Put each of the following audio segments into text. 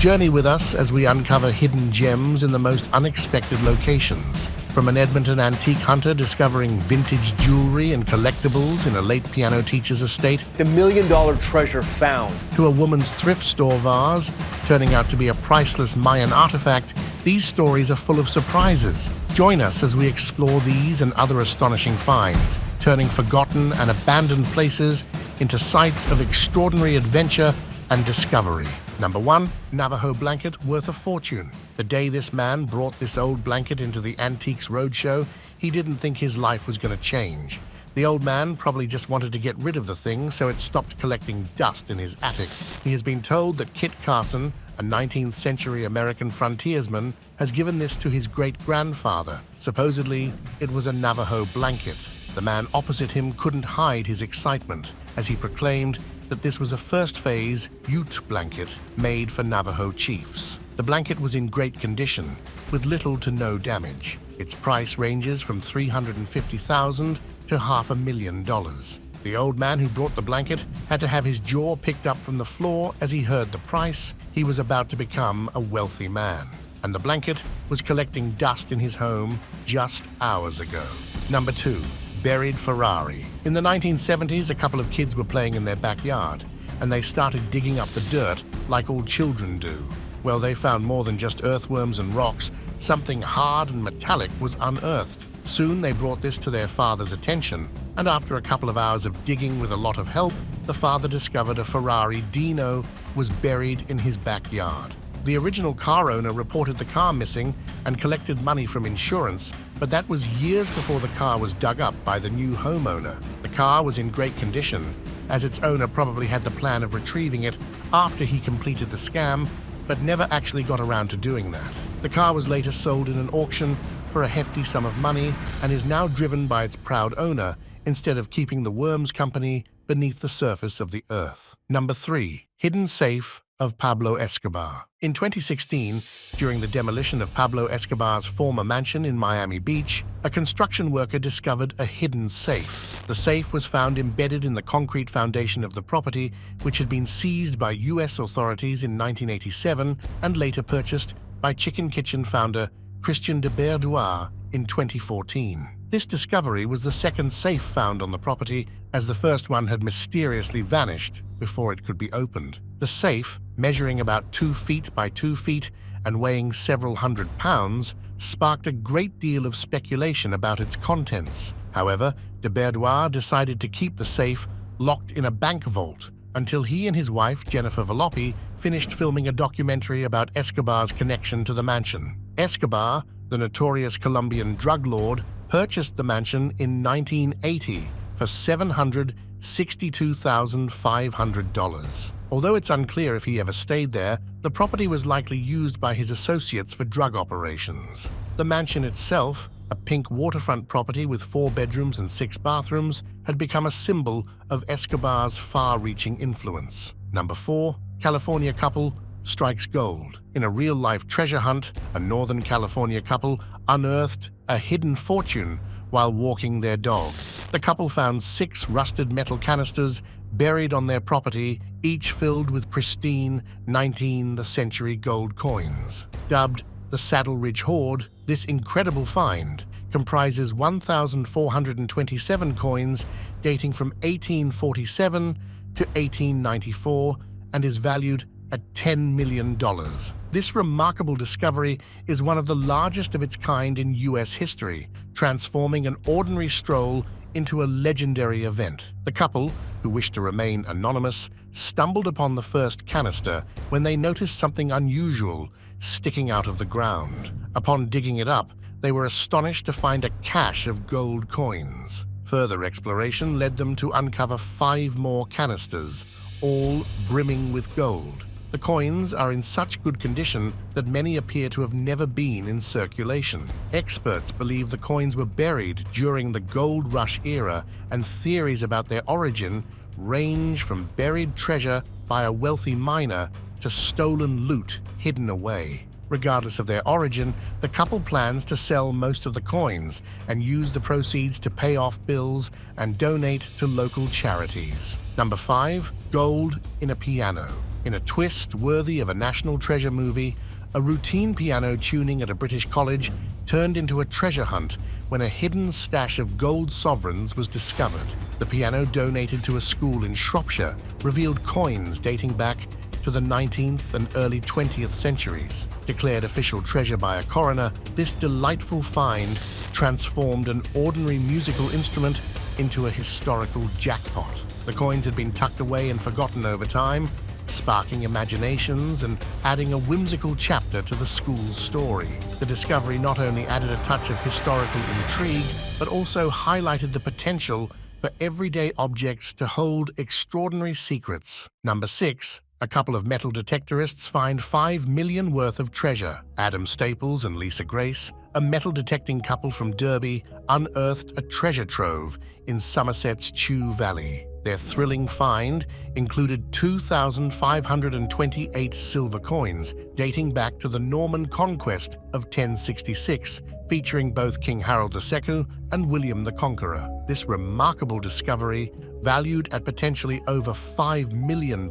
Journey with us as we uncover hidden gems in the most unexpected locations. From an Edmonton antique hunter discovering vintage jewelry and collectibles in a late piano teacher's estate, The $1 million treasure found. to a woman's thrift store vase turning out to be a priceless Mayan artifact, these stories are full of surprises. Join us as we explore these and other astonishing finds, turning forgotten and abandoned places into sites of extraordinary adventure and discovery. Number 1. Navajo blanket worth a fortune. The day this man brought this old blanket into the Antiques Roadshow, he didn't think his life was going to change. The old man probably just wanted to get rid of the thing, so it stopped collecting dust in his attic. He has been told that Kit Carson, a 19th century American frontiersman, has given this to his great-grandfather. Supposedly, it was a Navajo blanket. The man opposite him couldn't hide his excitement as he proclaimed that this was a first-phase Ute blanket made for Navajo chiefs. The blanket was in great condition, with little to no damage. Its price ranges from $350,000 to $500,000. The old man who brought the blanket had to have his jaw picked up from the floor as he heard the price. He was about to become a wealthy man, and the blanket was collecting dust in his home just hours ago. Number 2. Buried Ferrari. In the 1970s, a couple of kids were playing in their backyard, and they started digging up the dirt like all children do. Well, they found more than just earthworms and rocks. Something hard and metallic was unearthed. Soon they brought this to their father's attention, and after a couple of hours of digging with a lot of help, the father discovered a Ferrari Dino was buried in his backyard. The original car owner reported the car missing and collected money from insurance, but that was years before the car was dug up by the new homeowner. The car was in great condition, as its owner probably had the plan of retrieving it after he completed the scam, but never actually got around to doing that. The car was later sold in an auction for a hefty sum of money and is now driven by its proud owner instead of keeping the worms company beneath the surface of the earth. Number 3. Hidden safe of Pablo Escobar. In 2016, during the demolition of Pablo Escobar's former mansion in Miami Beach, a construction worker discovered a hidden safe. The safe was found embedded in the concrete foundation of the property, which had been seized by U.S. authorities in 1987 and later purchased by Chicken Kitchen founder Christian de Berdois in 2014. This discovery was the second safe found on the property, as the first one had mysteriously vanished before it could be opened. The safe, measuring about 2 feet by 2 feet and weighing several hundred pounds, sparked a great deal of speculation about its contents. However, de Berdois decided to keep the safe locked in a bank vault until he and his wife, Jennifer Volpe, finished filming a documentary about Escobar's connection to the mansion. Escobar, the notorious Colombian drug lord, purchased the mansion in 1980 for $762,500. Although it's unclear if he ever stayed there, the property was likely used by his associates for drug operations. The mansion itself, a pink waterfront property with 4 bedrooms and 6 bathrooms, had become a symbol of Escobar's far-reaching influence. Number 4. California couple strikes gold. In a real-life treasure hunt, a Northern California couple unearthed a hidden fortune while walking their dog. The couple found 6 rusted metal canisters buried on their property, each filled with pristine 19th century gold coins. Dubbed the Saddle Ridge Hoard, this incredible find comprises 1,427 coins dating from 1847 to 1894 and is valued at $10 million. This remarkable discovery is one of the largest of its kind in U.S. history, transforming an ordinary stroll into a legendary event. The couple, who wished to remain anonymous, stumbled upon the first canister when they noticed something unusual sticking out of the ground. Upon digging it up, they were astonished to find a cache of gold coins. Further exploration led them to uncover 5 more canisters, all brimming with gold. The coins are in such good condition that many appear to have never been in circulation. Experts believe the coins were buried during the gold rush era, and theories about their origin range from buried treasure by a wealthy miner to stolen loot hidden away. Regardless of their origin, the couple plans to sell most of the coins and use the proceeds to pay off bills and donate to local charities. Number 5. Gold in a piano. In a twist worthy of a National Treasure movie, a routine piano tuning at a British college turned into a treasure hunt when a hidden stash of gold sovereigns was discovered. The piano, donated to a school in Shropshire, revealed coins dating back to the 19th and early 20th centuries. Declared official treasure by a coroner, this delightful find transformed an ordinary musical instrument into a historical jackpot. The coins had been tucked away and forgotten over time, sparking imaginations and adding a whimsical chapter to the school's story. The discovery not only added a touch of historical intrigue, but also highlighted the potential for everyday objects to hold extraordinary secrets. Number 6. A couple of metal detectorists find $5 million worth of treasure. Adam Staples and Lisa Grace, a metal detecting couple from Derby, unearthed a treasure trove in Somerset's Chew Valley. Their thrilling find included 2,528 silver coins dating back to the Norman conquest of 1066, featuring both King Harold II and William the Conqueror. This remarkable discovery, valued at potentially over £5 million,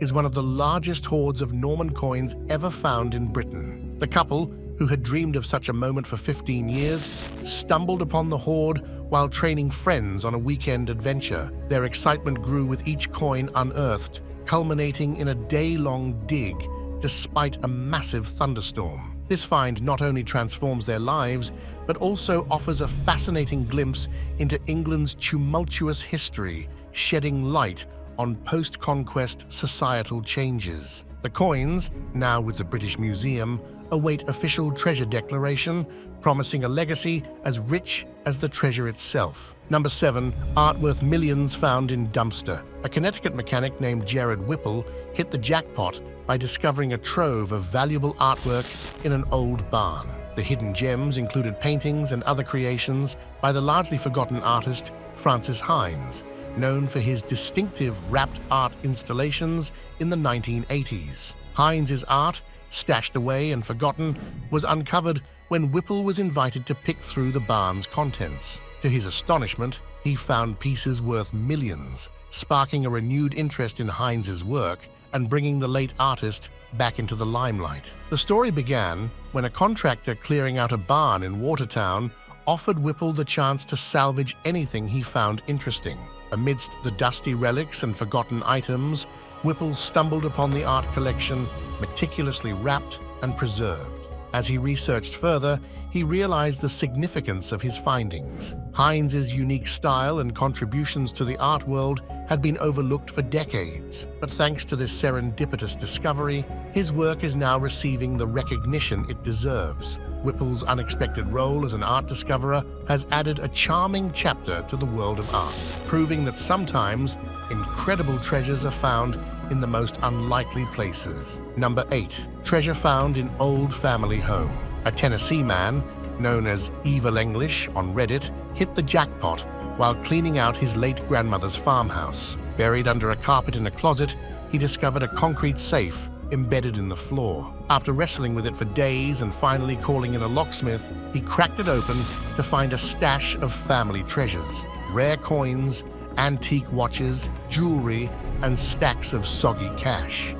is one of the largest hoards of Norman coins ever found in Britain. The couple, who had dreamed of such a moment for 15 years, stumbled upon the hoard while training friends on a weekend adventure. Their excitement grew with each coin unearthed, culminating in a day-long dig despite a massive thunderstorm. This find not only transforms their lives, but also offers a fascinating glimpse into England's tumultuous history, shedding light on post-conquest societal changes. The coins, now with the British Museum, await official treasure declaration, promising a legacy as rich as the treasure itself. Number 7. Art worth millions found in dumpster. A Connecticut mechanic named Jared Whipple hit the jackpot by discovering a trove of valuable artwork in an old barn. The hidden gems included paintings and other creations by the largely forgotten artist Francis Hines, known for his distinctive wrapped art installations in the 1980s. Hines's art, stashed away and forgotten, was uncovered when Whipple was invited to pick through the barn's contents. To his astonishment, he found pieces worth millions, sparking a renewed interest in Hines's work and bringing the late artist back into the limelight. The story began when a contractor clearing out a barn in Watertown offered Whipple the chance to salvage anything he found interesting. Amidst the dusty relics and forgotten items, Whipple stumbled upon the art collection, meticulously wrapped and preserved. As he researched further, he realized the significance of his findings. Hines's unique style and contributions to the art world had been overlooked for decades, but thanks to this serendipitous discovery, his work is now receiving the recognition it deserves. Whipple's unexpected role as an art discoverer has added a charming chapter to the world of art, proving that sometimes incredible treasures are found in the most unlikely places. Number 8. Treasure found in old family home. A Tennessee man, known as Evil English on Reddit, hit the jackpot while cleaning out his late grandmother's farmhouse. Buried under a carpet in a closet, he discovered a concrete safe embedded in the floor. After wrestling with it for days and finally calling in a locksmith, he cracked it open to find a stash of family treasures: rare coins, antique watches, jewelry, and stacks of soggy cash.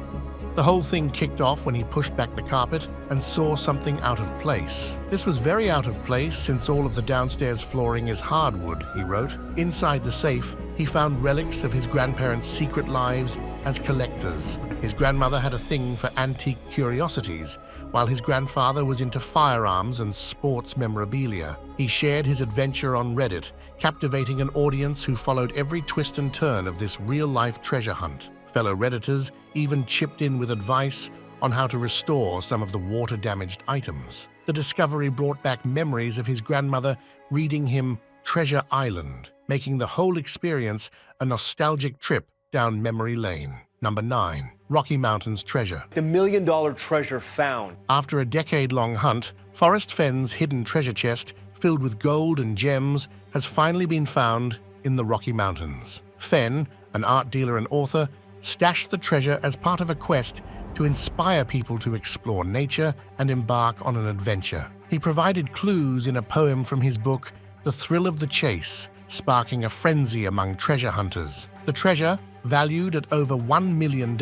The whole thing kicked off when he pushed back the carpet and saw something out of place. This was very out of place since all of the downstairs flooring is hardwood, he wrote. Inside the safe, he found relics of his grandparents' secret lives as collectors. His grandmother had a thing for antique curiosities, while his grandfather was into firearms and sports memorabilia. He shared his adventure on Reddit, captivating an audience who followed every twist and turn of this real-life treasure hunt. Fellow Redditors even chipped in with advice on how to restore some of the water-damaged items. The discovery brought back memories of his grandmother reading him Treasure Island, making the whole experience a nostalgic trip down memory lane. Number 9. Rocky Mountains treasure. The $1 million treasure found. After a decade-long hunt, Forrest Fenn's hidden treasure chest, filled with gold and gems, has finally been found in the Rocky Mountains. Fenn, an art dealer and author, stashed the treasure as part of a quest to inspire people to explore nature and embark on an adventure. He provided clues in a poem from his book, The Thrill of the Chase, sparking a frenzy among treasure hunters. The treasure, valued at over $1 million,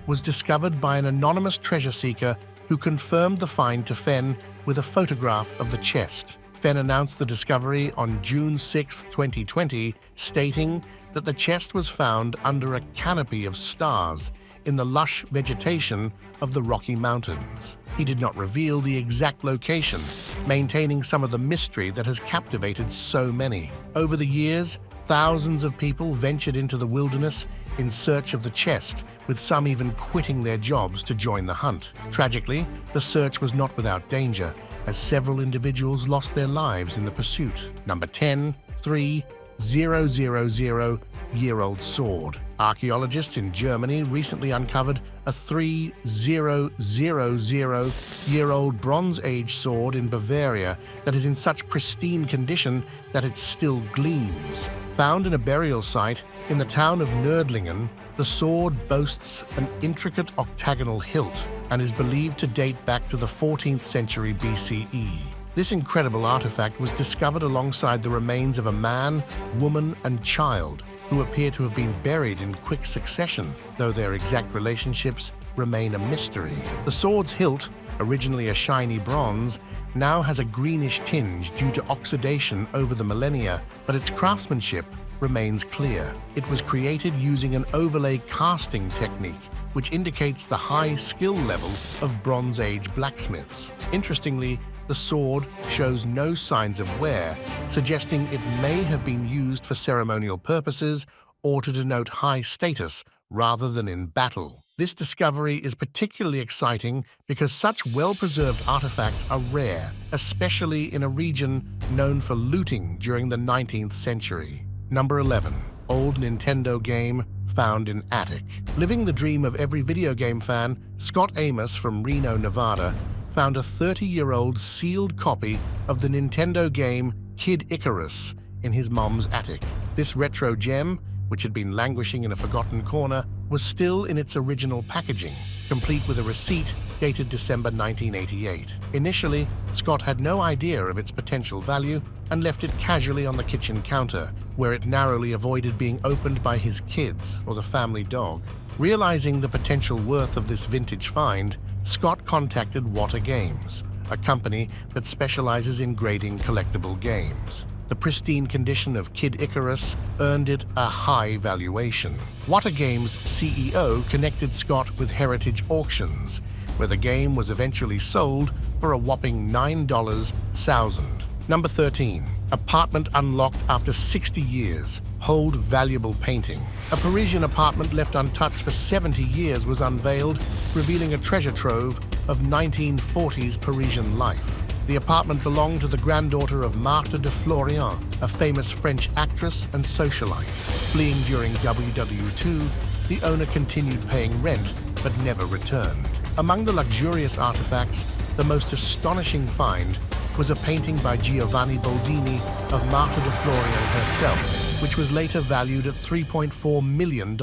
was discovered by an anonymous treasure seeker who confirmed the find to Fenn with a photograph of the chest. Fenn announced the discovery on June 6, 2020, stating that the chest was found under a canopy of stars in the lush vegetation of the Rocky Mountains. He did not reveal the exact location, maintaining some of the mystery that has captivated so many. Over the years, thousands of people ventured into the wilderness in search of the chest, with some even quitting their jobs to join the hunt. Tragically, the search was not without danger, as several individuals lost their lives in the pursuit. Number 10, 3,000-year-old sword. Archaeologists in Germany recently uncovered a 3,000-year-old Bronze Age sword in Bavaria that is in such pristine condition that it still gleams. Found in a burial site in the town of Nördlingen, the sword boasts an intricate octagonal hilt and is believed to date back to the 14th century BCE. This incredible artifact was discovered alongside the remains of a man, woman, and child who appear to have been buried in quick succession, though their exact relationships remain a mystery. The sword's hilt, originally a shiny bronze, now has a greenish tinge due to oxidation over the millennia, but its craftsmanship remains clear. It was created using an overlay casting technique, which indicates the high skill level of Bronze Age blacksmiths. Interestingly, the sword shows no signs of wear, suggesting it may have been used for ceremonial purposes or to denote high status rather than in battle. This discovery is particularly exciting because such well-preserved artifacts are rare, especially in a region known for looting during the 19th century. Number 11. Old Nintendo game found in attic. Living the dream of every video game fan, Scott Amos from Reno, Nevada, found a 30-year-old sealed copy of the Nintendo game Kid Icarus in his mom's attic. This retro gem, which had been languishing in a forgotten corner, was still in its original packaging, complete with a receipt dated December 1988. Initially, Scott had no idea of its potential value and left it casually on the kitchen counter, where it narrowly avoided being opened by his kids or the family dog. Realizing the potential worth of this vintage find, Scott contacted Water Games, a company that specializes in grading collectible games. The pristine condition of Kid Icarus earned it a high valuation. Water Games' CEO connected Scott with Heritage Auctions, where the game was eventually sold for a whopping $9,000. Number 13. Apartment unlocked after 60 years. Hold valuable painting. A Parisian apartment left untouched for 70 years was unveiled, revealing a treasure trove of 1940s Parisian life. The apartment belonged to the granddaughter of Marthe de Florian, a famous French actress and socialite. Fleeing during WW2, the owner continued paying rent but never returned. Among the luxurious artifacts, the most astonishing find was a painting by Giovanni Boldini of Marthe de Florian herself, which was later valued at $3.4 million.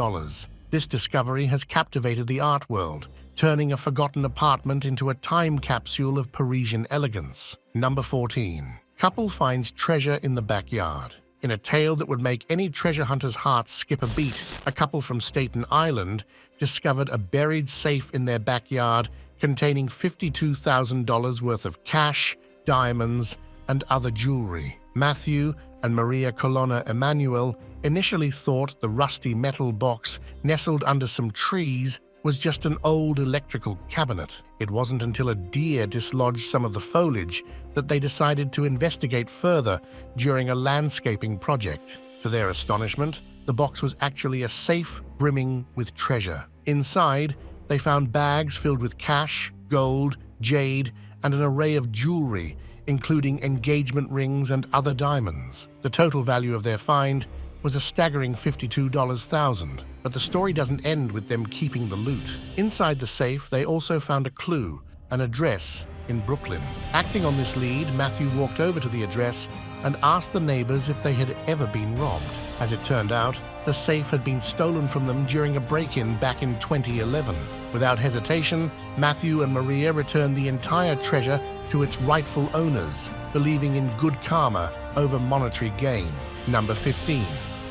This discovery has captivated the art world, turning a forgotten apartment into a time capsule of Parisian elegance. Number 14. Couple finds treasure in the backyard. In a tale that would make any treasure hunter's heart skip a beat, a couple from Staten Island discovered a buried safe in their backyard containing $52,000 worth of cash, diamonds, and other jewelry. Matthew and Maria Colonna Emanuel initially thought the rusty metal box nestled under some trees was just an old electrical cabinet. It wasn't until a deer dislodged some of the foliage that they decided to investigate further during a landscaping project. To their astonishment, the box was actually a safe brimming with treasure. Inside, they found bags filled with cash, gold, jade, and an array of jewelry, including engagement rings and other diamonds. The total value of their find was a staggering $52,000, but the story doesn't end with them keeping the loot. Inside the safe, they also found a clue, an address in Brooklyn. Acting on this lead, Matthew walked over to the address and asked the neighbors if they had ever been robbed. As it turned out, the safe had been stolen from them during a break-in back in 2011. Without hesitation, Matthew and Maria returned the entire treasure to its rightful owners, believing in good karma over monetary gain. Number 15.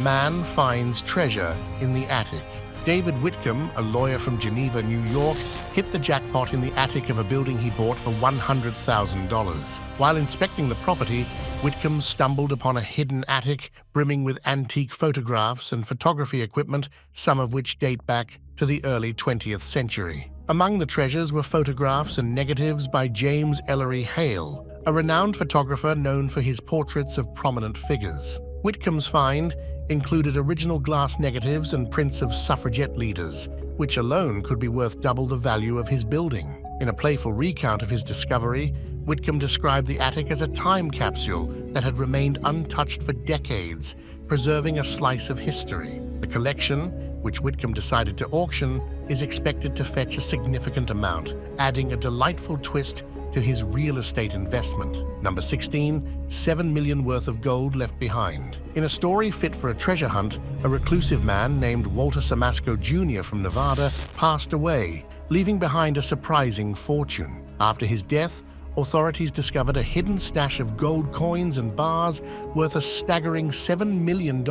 Man finds treasure in the attic. David Whitcomb, a lawyer from Geneva, New York, hit the jackpot in the attic of a building he bought for $100,000. While inspecting the property, Whitcomb stumbled upon a hidden attic brimming with antique photographs and photography equipment, some of which date back to the early 20th century. Among the treasures were photographs and negatives by James Ellery Hale, a renowned photographer known for his portraits of prominent figures. Whitcomb's find included original glass negatives and prints of suffragette leaders, which alone could be worth double the value of his building. In a playful recount of his discovery, Whitcomb described the attic as a time capsule that had remained untouched for decades, preserving a slice of history. The collection, which Whitcomb decided to auction, is expected to fetch a significant amount, adding a delightful twist to his real estate investment. Number 16, $7 million worth of gold left behind. In a story fit for a treasure hunt, a reclusive man named Walter Samasco Jr. from Nevada passed away, leaving behind a surprising fortune. After his death, authorities discovered a hidden stash of gold coins and bars worth a staggering $7 million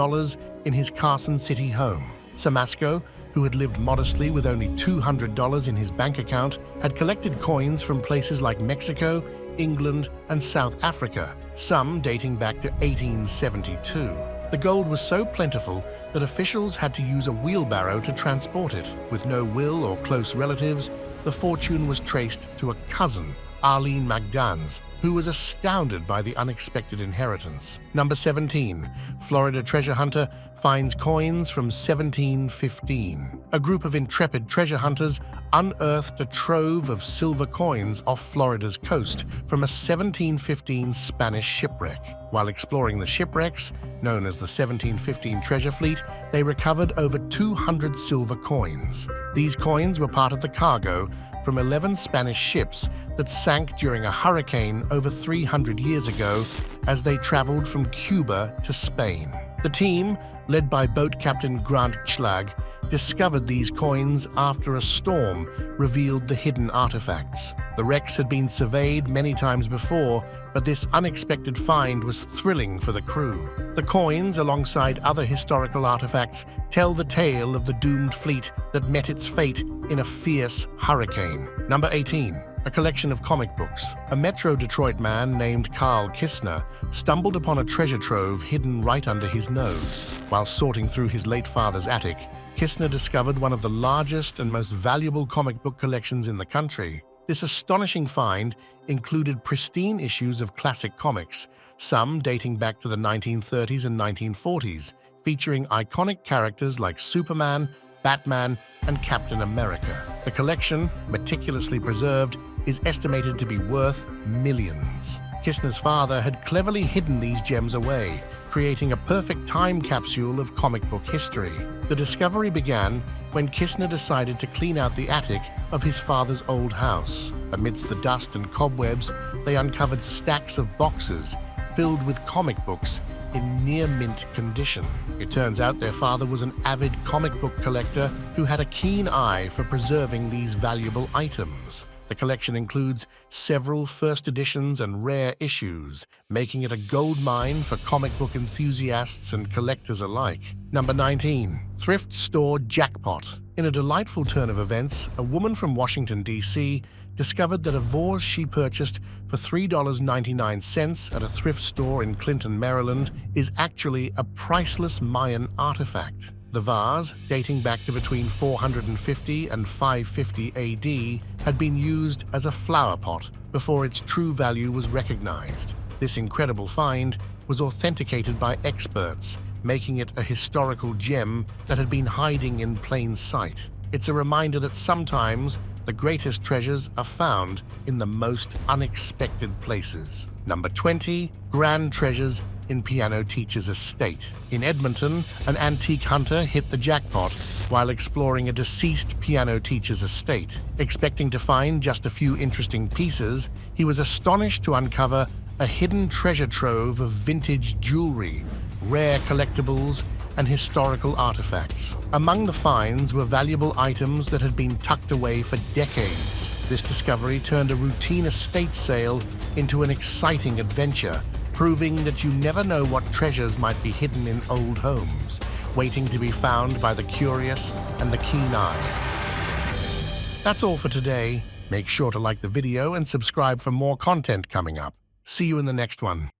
in his Carson City home. Samasco, who had lived modestly with only $200 in his bank account, had collected coins from places like Mexico, England, and South Africa, some dating back to 1872. The gold was so plentiful that officials had to use a wheelbarrow to transport it. With no will or close relatives, the fortune was traced to a cousin, Arlene McDans, who was astounded by the unexpected inheritance. Number 17, Florida treasure hunter finds coins from 1715. A group of intrepid treasure hunters unearthed a trove of silver coins off Florida's coast from a 1715 Spanish shipwreck. While exploring the shipwrecks, known as the 1715 Treasure Fleet, they recovered over 200 silver coins. These coins were part of the cargo from 11 Spanish ships that sank during a hurricane over 300 years ago as they traveled from Cuba to Spain. The team, led by boat captain Grant Schlag, discovered these coins after a storm revealed the hidden artifacts. The wrecks had been surveyed many times before, but this unexpected find was thrilling for the crew. The coins, alongside other historical artifacts, tell the tale of the doomed fleet that met its fate in a fierce hurricane. Number 18. A collection of comic books. A Metro Detroit man named Carl Kistner stumbled upon a treasure trove hidden right under his nose. While sorting through his late father's attic, Kistner discovered one of the largest and most valuable comic book collections in the country. This astonishing find included pristine issues of classic comics, some dating back to the 1930s and 1940s, featuring iconic characters like Superman, Batman, and Captain America. The collection, meticulously preserved, is estimated to be worth millions. Kistner's father had cleverly hidden these gems away, creating a perfect time capsule of comic book history. The discovery began when Kistner decided to clean out the attic of his father's old house. Amidst the dust and cobwebs, they uncovered stacks of boxes filled with comic books in near-mint condition. It turns out their father was an avid comic book collector who had a keen eye for preserving these valuable items. The collection includes several first editions and rare issues, making it a goldmine for comic book enthusiasts and collectors alike. Number 19. Thrift store jackpot. In a delightful turn of events, a woman from Washington, D.C. discovered that a vase she purchased for $3.99 at a thrift store in Clinton, Maryland, is actually a priceless Mayan artifact. The vase, dating back to between 450 and 550 AD, had been used as a flower pot before its true value was recognized. This incredible find was authenticated by experts, making it a historical gem that had been hiding in plain sight. It's a reminder that sometimes the greatest treasures are found in the most unexpected places. Number 20. Grand treasures in piano teacher's estate. In Edmonton, an antique hunter hit the jackpot while exploring a deceased piano teacher's estate. Expecting to find just a few interesting pieces, he was astonished to uncover a hidden treasure trove of vintage jewelry, rare collectibles, and historical artifacts. Among the finds were valuable items that had been tucked away for decades. This discovery turned a routine estate sale into an exciting adventure, proving that you never know what treasures might be hidden in old homes. waiting to be found by the curious and the keen eye. That's all for today. Make sure to like the video and subscribe for more content coming up. See you in the next one.